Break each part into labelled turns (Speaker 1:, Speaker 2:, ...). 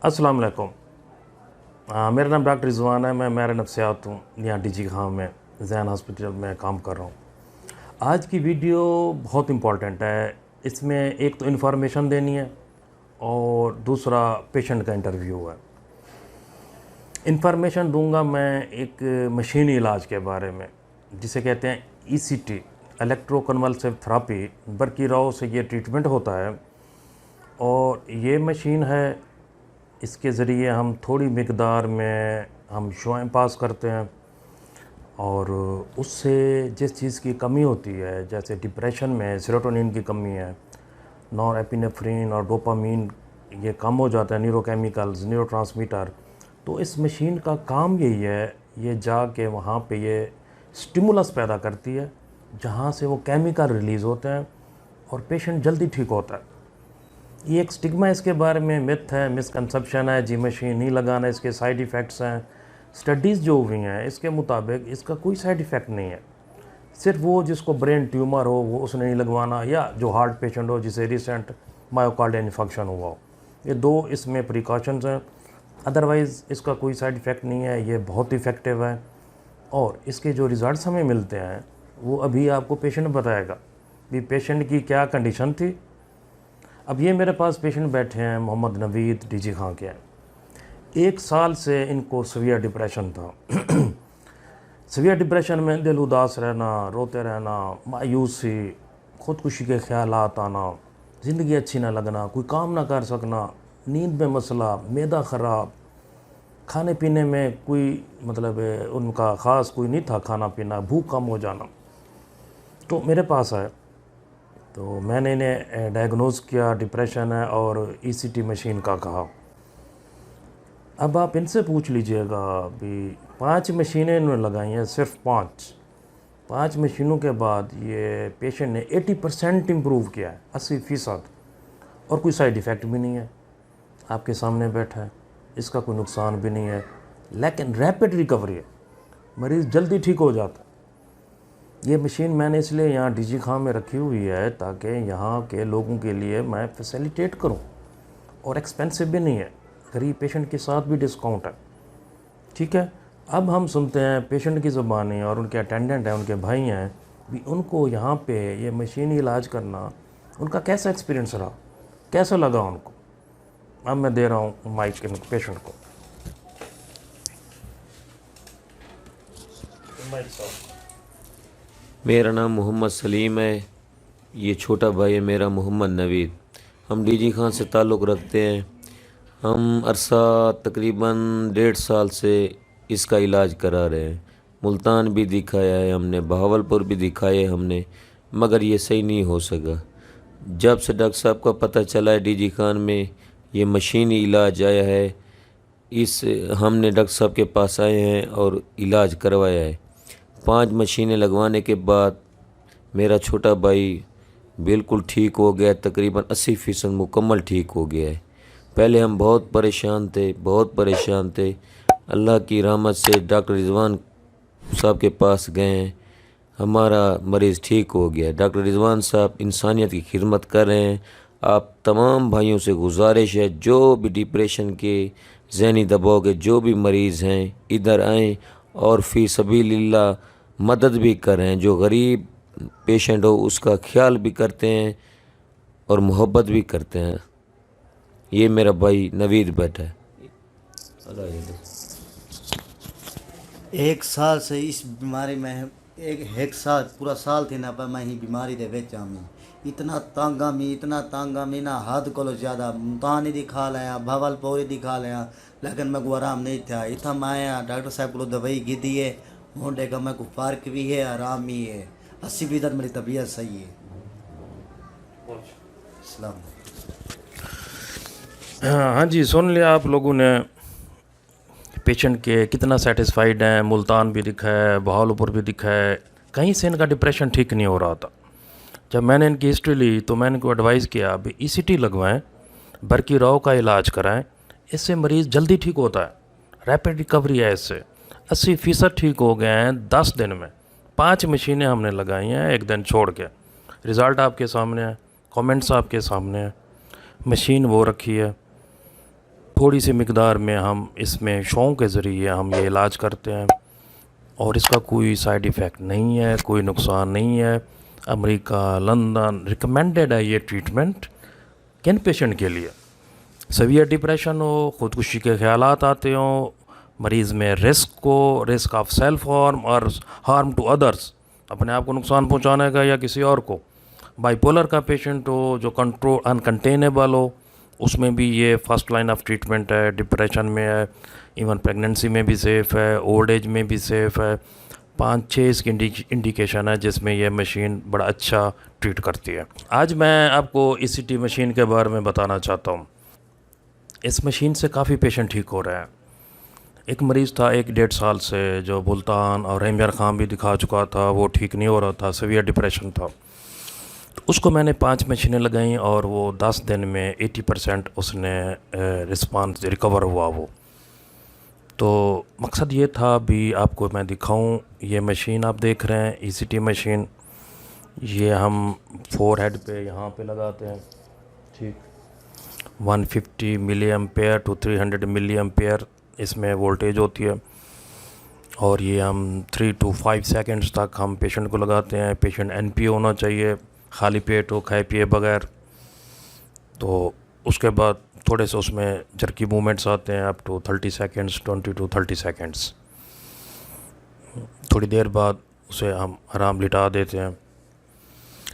Speaker 1: अस्सलाम वालेकुम। मेरा नाम डॉक्टर रिजवान है। मैं मेरा नफ्सियात हूँ, यहाँ डीजी खां में जैन हॉस्पिटल में काम कर रहा हूँ। आज की वीडियो बहुत इम्पॉर्टेंट है। इसमें एक तो इन्फॉर्मेशन देनी है और दूसरा पेशेंट का इंटरव्यू है। इन्फॉर्मेशन दूंगा मैं एक मशीनी इलाज के बारे में जिसे कहते हैं ECT, इलेक्ट्रोकन्वल्सिव थेरेपी। बरकी राव से ये ट्रीटमेंट होता है और ये मशीन है, इसके ज़रिए हम थोड़ी मिकदार में हम शुआएं पास करते हैं और उससे जिस चीज़ की कमी होती है, जैसे डिप्रेशन में सेरोटोनिन की कमी है, नॉरएपिनेफ्रिन और डोपामीन, ये कम हो जाता है, न्यूरोकेमिकल्स, न्यूरोट्रांसमीटर। तो इस मशीन का काम यही है, ये जाके वहाँ पे ये स्टिमुलस पैदा करती है जहाँ से वो केमिकल रिलीज़ होते हैं और पेशेंट जल्दी ठीक होता है। ये एक स्टिग्मा इसके बारे में मिथ है, मिसकंसेप्शन है जी मशीन नहीं लगाना, इसके साइड इफ़ेक्ट्स हैं। स्टडीज़ जो हुई हैं इसके मुताबिक इसका कोई साइड इफ़ेक्ट नहीं है। सिर्फ वो जिसको ब्रेन ट्यूमर हो वो उसने नहीं लगवाना, या जो हार्ट पेशेंट हो जिसे रिसेंट मायोकार्डियल इन्फेक्शन हुआ हो, ये दो इसमें प्रिकॉशंस हैं। अदरवाइज़ इसका कोई साइड इफ़ेक्ट नहीं है, ये बहुत इफ़ेक्टिव है और इसके जो रिज़ल्ट्स हमें मिलते हैं वो अभी आपको पेशेंट बताएगा कि पेशेंट की क्या कंडीशन थी। अब ये मेरे पास पेशेंट बैठे हैं, मोहम्मद नवीद डीजी खां के हैं। 1 साल से इनको सीवियर डिप्रेशन था। सीवियर डिप्रेशन में दिल उदास रहना, रोते रहना, मायूसी, ख़ुदकुशी के ख्यालात आना, ज़िंदगी अच्छी ना लगना, कोई काम ना कर सकना, नींद में मसला, मैदा ख़राब, खाने पीने में कोई मतलब उनका ख़ास कोई नहीं था खाना पीना, भूख कम हो जाना। तो मेरे पास आए तो मैंने इन्हें डायग्नोज़ किया, डिप्रेशन है और ECT मशीन का कहा। अब आप इनसे पूछ लीजिएगा भी 5 मशीनें इन्होंने लगाई हैं, सिर्फ 5 मशीनों के बाद ये पेशेंट ने 80% इम्प्रूव किया है, 80%, और कोई साइड इफ़ेक्ट भी नहीं है। आपके सामने बैठा है, इसका कोई नुकसान भी नहीं है, लेकिन रैपिड रिकवरी है, मरीज़ जल्दी ठीक हो जाता है। ये मशीन मैंने इसलिए यहाँ डीजी खां में रखी हुई है ताकि यहाँ के लोगों के लिए मैं फैसिलिटेट करूँ, और एक्सपेंसिव भी नहीं है, गरीब पेशेंट के साथ भी डिस्काउंट है। ठीक है, अब हम सुनते हैं पेशेंट की ज़ुबानी और उनके अटेंडेंट हैं, उनके भाई हैं भी, उनको यहाँ पे ये मशीनी इलाज करना उनका कैसा एक्सपीरियंस रहा, कैसा लगा उनको। अब मैं दे रहा हूँ माइक पेशेंट को। माइक साहब।
Speaker 2: मेरा नाम मोहम्मद सलीम है। ये छोटा भाई है मेरा मोहम्मद नवीद। हम डीजी खां से ताल्लुक़ रखते हैं। हम अरसा तकरीबन 1.5 साल से इसका इलाज करा रहे हैं। मुल्तान भी दिखाया है हमने, बहावलपुर भी दिखाए हमने, मगर ये सही नहीं हो सका। जब से डॉक्टर साहब का पता चला है डीजी खान में ये मशीनी इलाज आया है, इस हमने डॉक्टर साहब के पास आए हैं और इलाज करवाया है। 5 मशीनें लगवाने के बाद मेरा छोटा भाई बिल्कुल ठीक हो गया, तकरीबन 80% मुकम्मल ठीक हो गया है। पहले हम बहुत परेशान थे। अल्लाह की रहमत से डॉक्टर रिजवान साहब के पास गए हैं, हमारा मरीज़ ठीक हो गया। डॉक्टर रिजवान साहब इंसानियत की खिदमत कर रहे हैं। आप तमाम भाइयों से गुजारिश है, जो भी डिप्रेशन के, ज़हनी दबाव के जो भी मरीज़ हैं, इधर आएँ और फ़ी सबीलिल्लाह मदद भी करें। जो गरीब पेशेंट हो उसका ख्याल भी करते हैं और मोहब्बत भी करते हैं। ये मेरा भाई नवीद बैठा है।
Speaker 3: 1 साल से इस बीमारी में एक साल पूरा साल थी ना, पर मैं ही बीमारी दे विच आमी इतना तंग आमी ना हद को ज़्यादा। मुल्तान ही दिखा लिया, भावलपुर ही दिखा लिया, लेकिन मैं को आराम नहीं था। इतना मैं आया डॉक्टर साहब को दवाई दी है, हूँ देखा मैं को फ़र्क भी है, आराम भी है, 80% मेरी तबीयत सही है। सलाम।
Speaker 1: हाँ जी, सुन लिया आप लोगों ने पेशेंट के कितना सेटिस्फाइड हैं। मुल्तान भी दिखा है, बहावलपुर भी दिखा है, कहीं से इनका डिप्रेशन ठीक नहीं हो रहा था। जब मैंने इनकी हिस्ट्री ली तो मैंने इनको एडवाइस किया भी ECT लगवाएं, बरकी राव का इलाज कराएं, इससे मरीज़ जल्दी ठीक होता है, रैपिड रिकवरी है इससे। 80% ठीक हो गए हैं 10 दिन में। 5 मशीनें हमने लगाई हैं 1 दिन छोड़ के। रिज़ल्ट आपके सामने है, कमेंट्स आपके सामने है, मशीन वो रखी है। थोड़ी सी मिकदार में हम इसमें शौक़ के ज़रिए हम ये इलाज करते हैं और इसका कोई साइड इफ़ेक्ट नहीं है, कोई नुकसान नहीं है। अमेरिका, लंदन रिकमेंडेड है ये ट्रीटमेंट किन पेशेंट के लिए? सीवियर डिप्रेशन हो, ख़ुदकुशी के ख़्यालात आते हों, मरीज़ में रिस्क ऑफ सेल्फ हार्म और हार्म टू अदर्स, अपने आप को नुकसान पहुंचाने का या किसी और को। बाइपोलर का पेशेंट हो जो कंट्रोल अनकंटेनेबल हो, उसमें भी ये फर्स्ट लाइन ऑफ ट्रीटमेंट है। डिप्रेशन में है, इवन प्रेगनेंसी में भी सेफ़ है, ओल्ड एज में भी सेफ़ है। 5-6 इसकी इंडिकेशन है जिसमें यह मशीन बड़ा अच्छा ट्रीट करती है। आज मैं आपको ECT मशीन के बारे में बताना चाहता हूँ। इस मशीन से काफ़ी पेशेंट ठीक हो रहे हैं। एक मरीज़ था 1-1.5 साल से जो मुल्तान और हेमयर खां भी दिखा चुका था, वो ठीक नहीं हो रहा था, सीवियर डिप्रेशन था। तो उसको मैंने 5 मशीनें लगाई और वो 10 दिन में 80% उसने रिस्पांस रिकवर हुआ वो। तो मकसद ये था भी आपको मैं दिखाऊं। ये मशीन आप देख रहे हैं ECT मशीन, ये हम फोरहेड पे यहाँ पे लगाते हैं, ठीक। 150 milliampere to 300 milliampere इसमें वोल्टेज होती है और ये हम 3 to 5 सेकंड्स तक हम पेशेंट को लगाते हैं। पेशेंट NP होना चाहिए, खाली पेट हो, खाए पिए बगैर। तो उसके बाद थोड़े से उसमें जर्की मूवमेंट्स आते हैं, up to 30 seconds, 20 to 30 seconds. थोड़ी देर बाद उसे हम आराम लिटा देते हैं।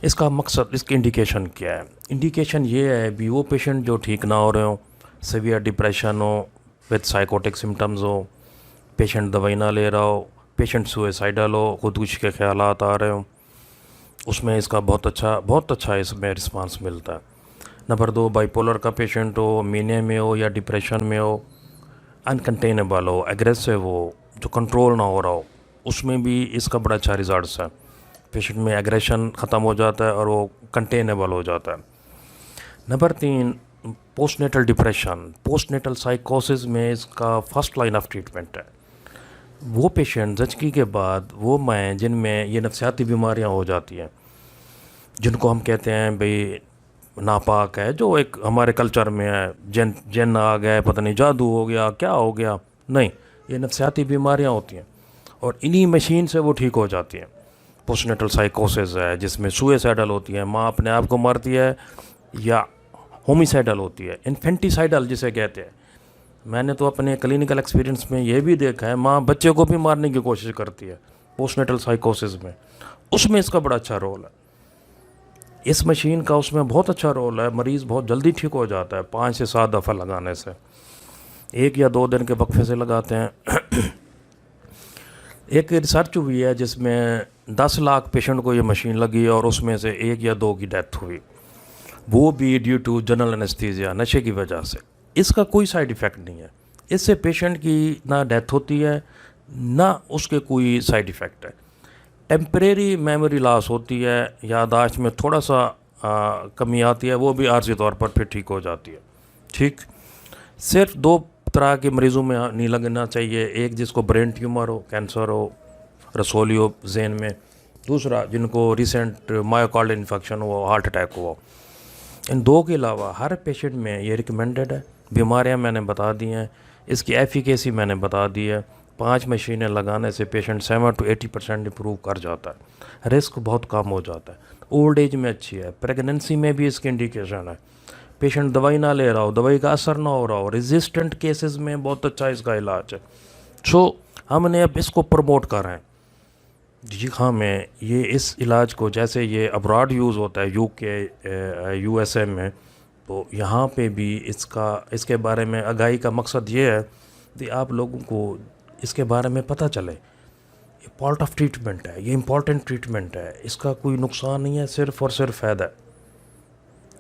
Speaker 1: इसका मकसद, इसकी इंडिकेशन क्या है? इंडिकेशन ये है भी वो पेशेंट जो ठीक ना हो रहे हो, सीवियर डिप्रेशन हो विद साइकोटिक सिम्टम्स हो, पेशेंट दवाई ना ले रहा हो, पेशेंट सुसाइडल हो, खुदकुशी के ख्यालात आ रहे हो, उसमें इसका बहुत अच्छा इसमें रिस्पांस मिलता है। नंबर 2, बाइपोलर का पेशेंट हो, मीनिया में हो या डिप्रेशन में हो, अनकंटेनेबल हो, एग्रेसिव हो, जो कंट्रोल ना हो रहा हो, उसमें भी इसका बड़ा अच्छा रिजल्ट है। पेशेंट में एग्रेशन ख़त्म हो जाता है और वो कंटेनेबल हो जाता है। नंबर 3, पोस्टनेटल डिप्रेशन, पोस्टनेटल साइकोसिस में इसका फर्स्ट लाइन ऑफ ट्रीटमेंट है। वो पेशेंट ज़चगी के बाद वो माएँ जिनमें ये नफसियाती बीमारियां हो जाती हैं, जिनको हम कहते हैं भाई नापाक है, जो एक हमारे कल्चर में है, जिन आ गए, पता नहीं जादू हो गया, क्या हो गया, नहीं, ये नफसियाती बीमारियां होती हैं और इन्हीं मशीन से वो ठीक हो जाती हैं। पोस्टनेटल साइकोसिस है जिसमें सुसाइडल होती है, माँ अपने आप को मारती है, या होमिसाइडल होती है, इन्फेंटिसाइडल जिसे कहते हैं। मैंने तो अपने क्लिनिकल एक्सपीरियंस में ये भी देखा है, माँ बच्चे को भी मारने की कोशिश करती है पोस्टनेटल साइकोसिस में। उसमें इसका बड़ा अच्छा रोल है, इस मशीन का उसमें बहुत अच्छा रोल है। मरीज़ बहुत जल्दी ठीक हो जाता है 5 से 7 दफ़ा लगाने से, 1 या 2 दिन के वक्फे से लगाते हैं। एक रिसर्च हुई है जिसमें 10 लाख पेशेंट को ये मशीन लगी और उसमें से 1 या 2 की डेथ हुई, वो भी ड्यू टू जनरल एनेस्थीसिया, नशे की वजह से। इसका कोई साइड इफ़ेक्ट नहीं है, इससे पेशेंट की ना डेथ होती है ना उसके कोई साइड इफ़ेक्ट है। टेम्परेरी मेमोरी लॉस होती है, याददाश्त में थोड़ा सा कमी आती है, वो भी आर्जी तौर पर फिर ठीक हो जाती है, ठीक। सिर्फ 2 तरह के मरीज़ों में नहीं लगना चाहिए, एक जिसको ब्रेन ट्यूमर हो, कैंसर हो, रसोली हो जहन में, दूसरा जिनको रिसेंट मायोकार्डियल इन्फेक्शन हो, हार्ट अटैक हुआ। इन 2 के अलावा हर पेशेंट में ये रिकमेंडेड है। बीमारियां मैंने बता दी हैं, इसकी एफिकेसी मैंने बता दी है। 5 मशीनें लगाने से पेशेंट 7 to 80% इम्प्रूव कर जाता है, रिस्क बहुत कम हो जाता है। ओल्ड एज में अच्छी है, प्रेगनेंसी में भी इसकी इंडिकेशन है। पेशेंट दवाई ना ले रहा हो, दवाई का असर ना हो रहा हो, रेजिस्टेंट केसेस में बहुत अच्छा इसका इलाज है। सो हमने अब इसको प्रमोट कर रहे हैं। जी हाँ, में ये इस इलाज को, जैसे ये अब्रॉड यूज़ होता है UK USA में, तो यहाँ पे भी इसके बारे में आगाही का मकसद ये है कि आप लोगों को इसके बारे में पता चले। ये पार्ट ऑफ ट्रीटमेंट है, ये इम्पॉर्टेंट ट्रीटमेंट है, इसका कोई नुकसान नहीं है, सिर्फ़ और सिर्फ फ़ायदा है।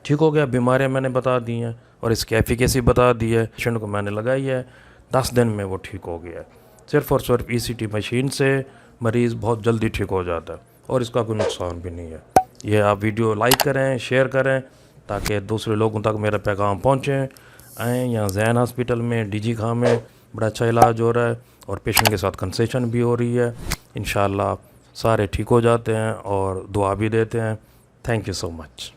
Speaker 1: ठीक हो गया, बीमारियां मैंने बता दी हैं और इसकी एफिकेसी बता दी है। पेशेंट को मैंने लगाई है, 10 दिन में वो ठीक हो गया है। सिर्फ़ और सिर्फ ECT मशीन से मरीज़ बहुत जल्दी ठीक हो जाता है और इसका कोई नुकसान भी नहीं है। ये आप वीडियो लाइक करें, शेयर करें ताकि दूसरे लोगों तक मेरा पैगाम पहुँचे। आएँ यहाँ जैन हॉस्पिटल में, DG खां में बड़ा अच्छा इलाज हो रहा है और पेशेंट के साथ कंसेशन भी हो रही है। इंशाल्लाह सारे ठीक हो जाते हैं और दुआ भी देते हैं। Thank you so much.